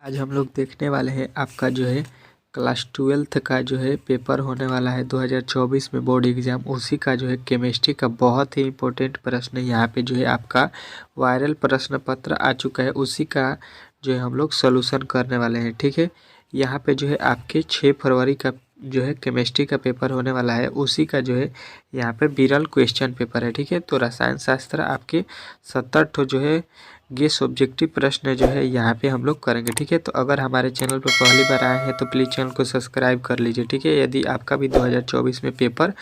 आज हम लोग देखने वाले हैं आपका जो है क्लास 12th का जो है पेपर होने वाला है 2024 में बोर्ड एग्ज़ाम। उसी का जो है केमिस्ट्री का बहुत ही इम्पोर्टेंट प्रश्न यहाँ पे जो है आपका वायरल प्रश्न पत्र आ चुका है। उसी का जो है हम लोग सॉल्यूशन करने वाले हैं। ठीक है, यहाँ पे जो है आपके 6 फरवरी का जो है केमिस्ट्री का पेपर होने वाला है। उसी का जो है यहाँ पे विरल क्वेश्चन पेपर है। ठीक है, तो रसायन शास्त्र आपके 70 ठो जो है गेस ऑब्जेक्टिव प्रश्न जो है यहाँ पे हम लोग करेंगे। ठीक है, तो अगर हमारे चैनल पर पहली बार आए हैं तो प्लीज़ चैनल को सब्सक्राइब कर लीजिए। ठीक है, यदि आपका भी 2024 में पेपर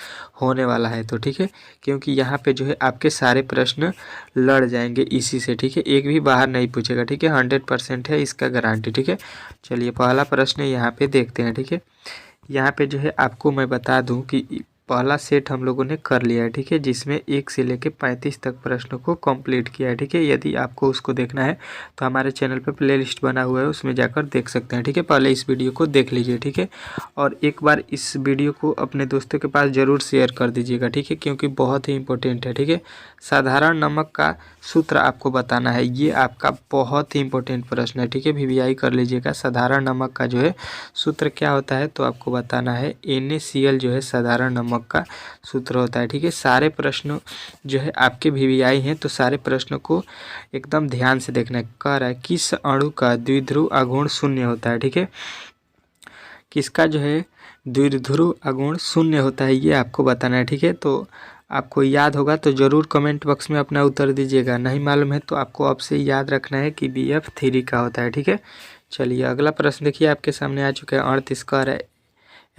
होने वाला है तो ठीक है, क्योंकि यहाँ पे जो है आपके सारे प्रश्न लड़ जाएंगे इसी से। ठीक है, एक भी बाहर नहीं पूछेगा। ठीक है, 100% है इसका गारंटी। ठीक है, चलिए पहला प्रश्न यहाँ पे देखते हैं। ठीक है, यहाँ पे जो है आपको मैं बता दूं कि पहला सेट हम लोगों ने कर लिया है। ठीक है, जिसमें 1 से लेकर 35 तक प्रश्नों को कंप्लीट किया है। ठीक है, यदि आपको उसको देखना है तो हमारे चैनल पर प्लेलिस्ट बना हुआ है, उसमें जाकर देख सकते हैं। ठीक है, पहले इस वीडियो को देख लीजिए। ठीक है, और एक बार इस वीडियो को अपने दोस्तों के पास ज़रूर शेयर कर दीजिएगा। ठीक है, क्योंकि बहुत ही इंपॉर्टेंट है। ठीक है, साधारण नमक का सूत्र आपको बताना है, ये आपका बहुत ही इंपॉर्टेंट प्रश्न है। ठीक है, वीवीआई कर लीजिएगा। साधारण नमक का जो है सूत्र क्या होता है तो आपको बताना है NaCl जो है साधारण नमक का सूत्र होता है। ठीक है, सारे प्रश्न जो है आपके वीवीआई हैं, तो सारे प्रश्नों को एकदम ध्यान से देखना है। कह रहा है किस अणु का द्विध्रुव आघूर्ण शून्य होता है। ठीक है, किसका जो है द्विध्रुव आघूर्ण शून्य होता है ये आपको बताना है। ठीक है, तो आपको याद होगा तो ज़रूर कमेंट बॉक्स में अपना उत्तर दीजिएगा। नहीं मालूम है तो आपको अब से याद रखना है कि BF3 का होता है। ठीक है, चलिए अगला प्रश्न देखिए आपके सामने आ चुका है। 38 का है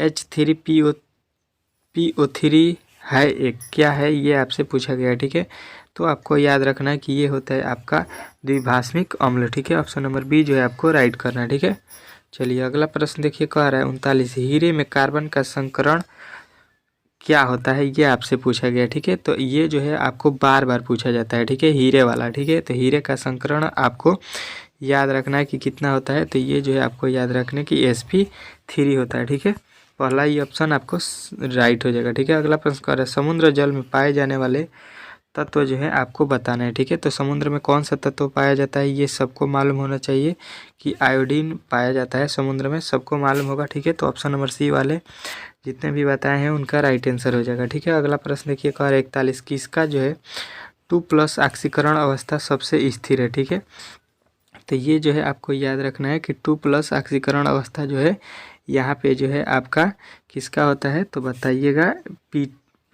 H3PO3 है एक, क्या है ये आपसे पूछा गया है। ठीक है, तो आपको याद रखना है कि ये होता है आपका द्विभाषिक अम्ल। ठीक है, ऑप्शन नंबर बी जो है आपको राइट करना है। ठीक है, चलिए अगला प्रश्न देखिए, कह रहा है 39 हीरे में कार्बन का संकरण क्या होता है ये आपसे पूछा गया। ठीक है, तो ये जो है आपको बार बार पूछा जाता है। ठीक है, हीरे वाला। ठीक है, तो हीरे का संकरण आपको याद रखना है कि कितना होता है, तो ये जो है आपको याद रखने की sp3 होता है। ठीक है, पहला ये ऑप्शन आपको राइट हो जाएगा। ठीक है, अगला प्रश्न कर रहा है समुद्र जल में पाए जाने वाले तत्व जो है आपको बताना है। ठीक है, तो समुद्र में कौन सा तत्व पाया जाता है ये सबको मालूम होना चाहिए कि आयोडीन पाया जाता है समुद्र में, सबको मालूम होगा। ठीक है, तो ऑप्शन नंबर सी वाले जितने भी बताए हैं उनका राइट आंसर हो जाएगा। ठीक है, अगला प्रश्न देखिए, कह रहा है 41 किसका जो है 2+ ऑक्सीकरण अवस्था सबसे स्थिर है। ठीक है, तो ये जो है आपको याद रखना है कि 2+ ऑक्सीकरण अवस्था जो है यहाँ पे जो है आपका किसका होता है तो बताइएगा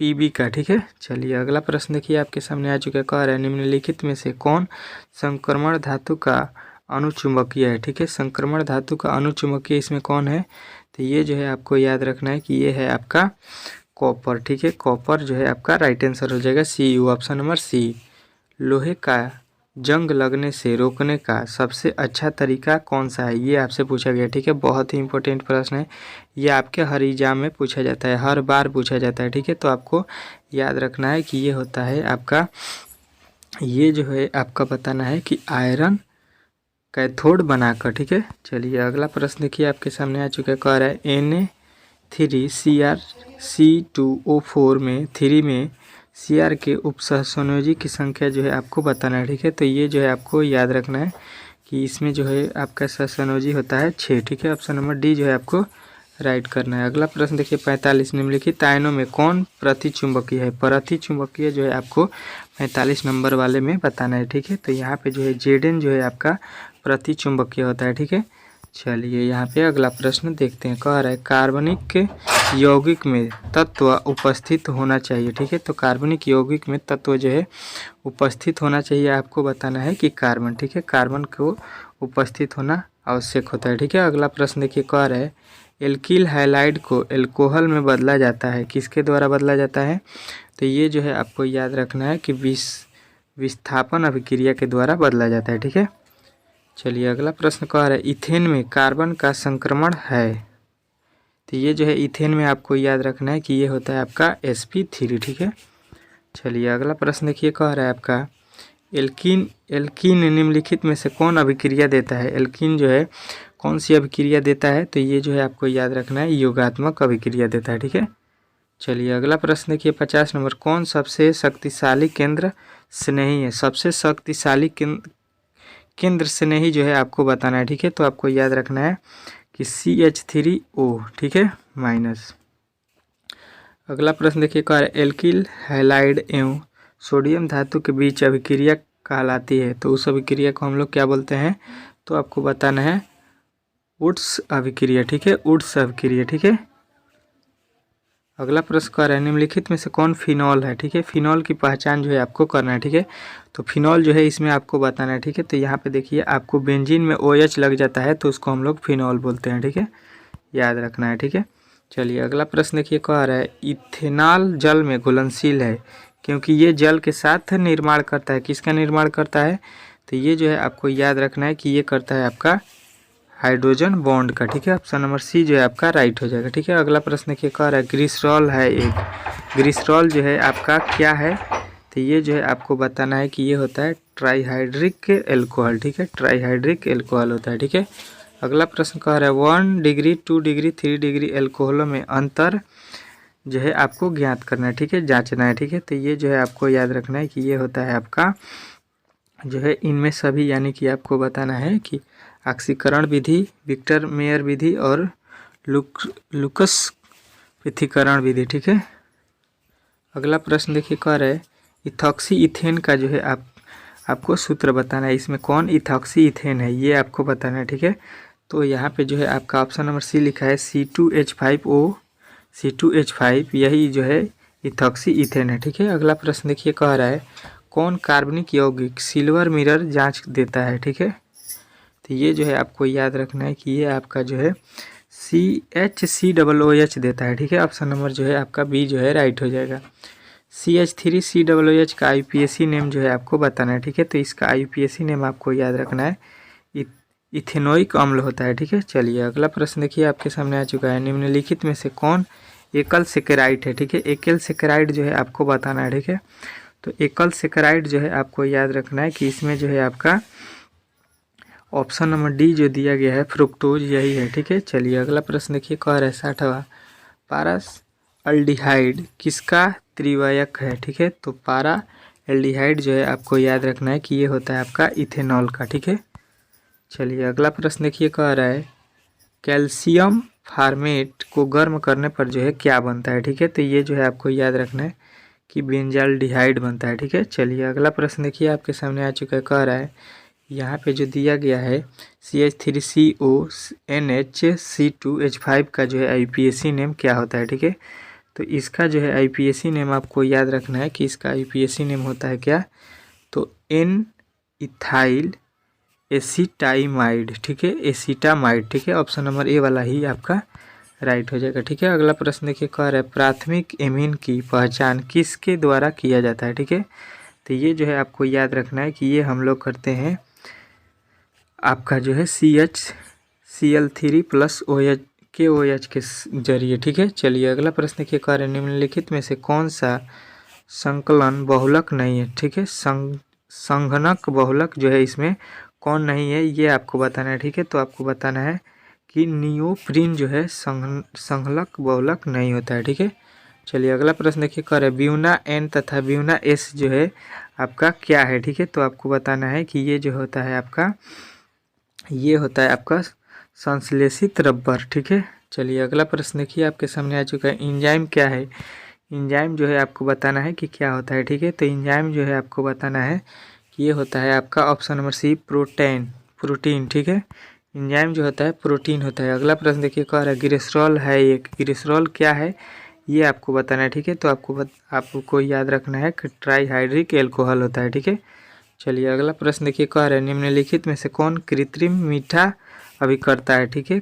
PB का। ठीक है, चलिए अगला प्रश्न देखिए आपके सामने आ चुका है। कह रहा है निम्नलिखित में से कौन संक्रमण धातु का अनुचुंबकीय है। ठीक है, संक्रमण धातु का अनुचुंबकीय इसमें कौन है तो ये जो है आपको याद रखना है कि ये है आपका कॉपर। ठीक है, कॉपर जो है आपका राइट आंसर हो जाएगा CU, ऑप्शन नंबर सी। लोहे का जंग लगने से रोकने का सबसे अच्छा तरीका कौन सा है ये आपसे पूछा गया। ठीक है, बहुत ही इंपॉर्टेंट प्रश्न है, ये आपके हर एग्जाम में पूछा जाता है, हर बार पूछा जाता है। ठीक है, तो आपको याद रखना है कि ये होता है आपका, ये जो है आपका बताना है कि आयरन कैथोड बनाकर। ठीक है, चलिए अगला प्रश्न देखिए आपके सामने आ चुका है। कह रहा है Na3CrC2O4 में 3 में Cr के उपसहसंयोजी की संख्या जो है आपको बताना है। ठीक है, तो ये जो है आपको याद रखना है कि इसमें जो है आपका सहसंयोजी होता है 6। ठीक है, ऑप्शन नंबर डी जो है आपको राइट करना है। अगला प्रश्न देखिए 45 निम्नलिखित आयनों में कौन प्रतिचुंबकीय है। प्रतिचुंबकीय जो है आपको 45 नंबर वाले में बताना है। ठीक है, तो यहाँ पे जो है Zn जो है आपका प्रतिचुंबकीय होता है। ठीक है, चलिए यहाँ पे अगला प्रश्न देखते हैं। कह रहा है कार्बनिक यौगिक में तत्व उपस्थित होना चाहिए। ठीक है, तो कार्बनिक यौगिक में तत्व जो है उपस्थित होना चाहिए, आपको बताना है कि कार्बन। ठीक है, कार्बन को उपस्थित होना आवश्यक होता है। ठीक है, अगला प्रश्न देखिए, कह रहा है एल्किल हैलाइड को एल्कोहल में बदला जाता है, किसके द्वारा बदला जाता है तो ये जो है आपको याद रखना है कि विस्थापन अभिक्रिया के द्वारा बदला जाता है। ठीक है, चलिए अगला प्रश्न कह रहा है इथेन में कार्बन का संक्रमण है, तो ये जो है इथेन में आपको याद रखना है कि ये होता है आपका sp3। ठीक है, चलिए अगला प्रश्न देखिए, कह रहा है आपका एल्कीन निम्नलिखित में से कौन अभिक्रिया देता है। एल्कीन जो है कौन सी अभिक्रिया देता है तो ये जो है आपको याद रखना है योगात्मक अभिक्रिया देता है। ठीक है, चलिए अगला प्रश्न देखिए 50 नंबर, कौन सबसे शक्तिशाली केंद्र स्नेही है। सबसे शक्तिशाली केंद्र से नहीं जो है आपको बताना है, ठीक है। तो आपको याद रखना है कि CH3O, ठीक है, माइनस। अगला प्रश्न देखिए, कह रहा है एल्किल हैलाइड एवं सोडियम धातु के बीच अभिक्रिया कहलाती है, तो उस अभिक्रिया को हम लोग क्या बोलते हैं, तो आपको बताना है वुड्स अभिक्रिया, ठीक है, वुड्स अभिक्रिया, ठीक है। अगला प्रश्न कह रहा है निम्नलिखित में से कौन फिनॉल है, ठीक है। फिनॉल की पहचान जो है आपको करना है, ठीक है। तो फिनॉल जो है इसमें आपको बताना है, ठीक है। तो यहाँ पे देखिए आपको बेंजीन में OH लग जाता है तो उसको हम लोग फिनॉल बोलते हैं, ठीक है, याद रखना है, ठीक है। चलिए अगला प्रश्न देखिए, कह रहा है इथेनॉल जल में घुलनशील है क्योंकि ये जल के साथ निर्माण करता है, किसका निर्माण करता है, तो ये जो है आपको याद रखना है कि ये करता है आपका हाइड्रोजन बॉन्ड का, ठीक है। ऑप्शन नंबर सी जो है आपका राइट हो जाएगा, ठीक है। अगला प्रश्न देखिए, कह रहा है ग्लिसरॉल है एक, ग्लिसरॉल जो है आपका क्या है, तो ये जो है आपको बताना है कि ये होता है ट्राईहाइड्रिक एल्कोहल, ठीक है, ट्राईहाइड्रिक एल्कोहल होता है, ठीक है। अगला प्रश्न कह रहा है 1 डिग्री 2 डिग्री 3 डिग्री एल्कोहलों में अंतर जो है आपको ज्ञात करना है, ठीक है, जांचना है, ठीक है। तो ये जो है आपको याद रखना है कि ये होता है आपका जो है इनमें सभी, यानी कि आपको बताना है कि ऑक्सीकरण विधि, विक्टर मेयर विधि और लुकस पृथक्करण विधि, ठीक है। अगला प्रश्न देखिए, कह रहा है इथॉक्सी इथेन का जो है आपको सूत्र बताना है, इसमें कौन इथॉक्सी इथेन है ये आपको बताना है, ठीक है। तो यहाँ पे जो है आपका ऑप्शन नंबर सी लिखा है C2H5O, C2H5 यही जो है इथॉक्सी इथेन है, ठीक है। अगला प्रश्न देखिए, कह रहा है कौन कार्बनिक यौगिक सिल्वर मिरर जांच देता है, ठीक है। तो ये जो है आपको याद रखना है कि ये आपका जो है CHCOOH देता है, ठीक है। ऑप्शन नंबर जो है आपका बी जो है राइट हो जाएगा। CH3COOH का IUPAC नेम जो है आपको बताना है, ठीक है। तो इसका IUPAC नेम आपको याद रखना है इथेनोइक अम्ल होता है, ठीक है। चलिए अगला प्रश्न देखिए आपके सामने आ चुका है, निम्नलिखित में से कौन एकल सेकेराइड है, ठीक है। एकल सेकेराइड जो है आपको बताना है, ठीक है। तो एकल सेकेराइड जो है आपको याद रखना है कि इसमें जो है आपका ऑप्शन नंबर डी जो दिया गया है फ्रुक्टोज यही है, ठीक है। चलिए अगला प्रश्न देखिए, कह रहा है 60वां पारस अल्डिहाइड किसका त्रिवायक है, ठीक है। तो पारा एल्डिहाइड जो है आपको याद रखना है कि ये होता है आपका इथेनॉल का, ठीक है। चलिए अगला प्रश्न देखिए, कह रहा है कैल्शियम फार्मेट को गर्म करने पर जो है क्या बनता है, ठीक है। तो ये जो है आपको याद रखना है कि बेंजाल्डिहाइड बनता है, ठीक है। चलिए अगला प्रश्न देखिए आपके सामने आ चुका है, कह रहा है यहाँ पे जो दिया गया है CH3CONHC2H5 का जो है IUPAC नेम क्या होता है, ठीक है। तो इसका जो है IUPAC नेम आपको याद रखना है कि इसका IUPAC नेम होता है क्या, तो N इथाइल एसिटाइमाइड, ठीक है, एसिटामाइड, ठीक है। ऑप्शन नंबर ए वाला ही आपका राइट हो जाएगा, ठीक है। अगला प्रश्न देखिए, कह रहा है प्राथमिक एमीन की पहचान किसके द्वारा किया जाता है, ठीक है। तो ये जो है आपको याद रखना है कि ये हम लोग करते हैं आपका जो है CHCl3+ KOH के जरिए, ठीक है। चलिए अगला प्रश्न देखिए, कह रहे निम्नलिखित में से कौन सा संकलन बहुलक नहीं है, ठीक है। संघनक बहुलक जो है इसमें कौन नहीं है ये आपको बताना है, ठीक है। तो आपको बताना है कि नियोप्रीन जो है संघनक बहुलक नहीं होता है, ठीक है। चलिए अगला प्रश्न देखिए, कह रहे ब्यूना N तथा ब्यूना S जो है आपका क्या है, ठीक है। तो आपको बताना है कि ये जो होता है आपका ये होता है आपका संश्लेषित रबर, ठीक है। चलिए अगला प्रश्न देखिए आपके सामने आ चुका है, इंजाइम क्या है, इंजाइम जो है आपको बताना है कि क्या होता है, ठीक है। तो इंजाइम जो है आपको बताना है कि ये होता है आपका ऑप्शन नंबर सी प्रोटीन, ठीक है। इंजाइम जो होता है प्रोटीन होता है। अगला प्रश्न देखिए, कह रहा है ग्लिसरॉल है एक, ग्लिसरॉल क्या है ये आपको बताना है, ठीक है। तो आपको याद रखना है कि ट्राईहाइड्रिक एल्कोहल होता है, ठीक है। चलिए अगला प्रश्न देखिए, कह रहे हैं निम्नलिखित में से कौन कृत्रिम मीठा अभिकर्ता है, ठीक है।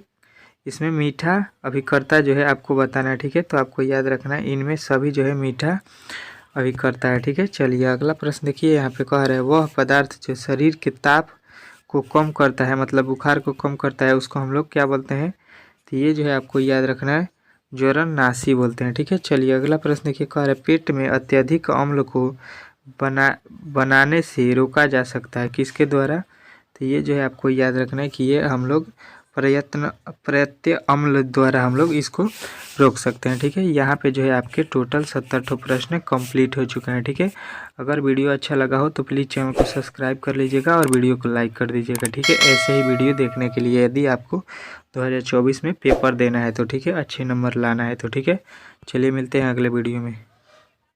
इसमें मीठा अभिकर्ता जो है आपको बताना है, ठीक है। तो आपको याद रखना है इनमें सभी जो है मीठा अभिकर्ता है, ठीक है। चलिए अगला प्रश्न देखिए, यहाँ पे कह रहे हैं वह पदार्थ जो शरीर के ताप को कम करता है, मतलब बुखार को कम करता है, उसको हम लोग क्या बोलते हैं, तो ये जो है आपको याद रखना है ज्वरननाशी बोलते हैं, ठीक है। चलिए अगला प्रश्न देखिए, कह रहे पेट में अत्यधिक अम्ल को बनाने से रोका जा सकता है किसके द्वारा, तो ये जो है आपको याद रखना है कि ये हम लोग प्रत्यय अम्ल द्वारा हम लोग इसको रोक सकते हैं। ठीक है, यहाँ पे जो है आपके टोटल 70 प्रश्न कंप्लीट हो चुके हैं। ठीक है, अगर वीडियो अच्छा लगा हो तो प्लीज़ चैनल को सब्सक्राइब कर लीजिएगा और वीडियो को लाइक कर दीजिएगा। ठीक है, ऐसे ही वीडियो देखने के लिए यदि आपको 2024 में पेपर देना है तो ठीक है, अच्छे नंबर लाना है तो ठीक है। चलिए मिलते हैं अगले वीडियो में।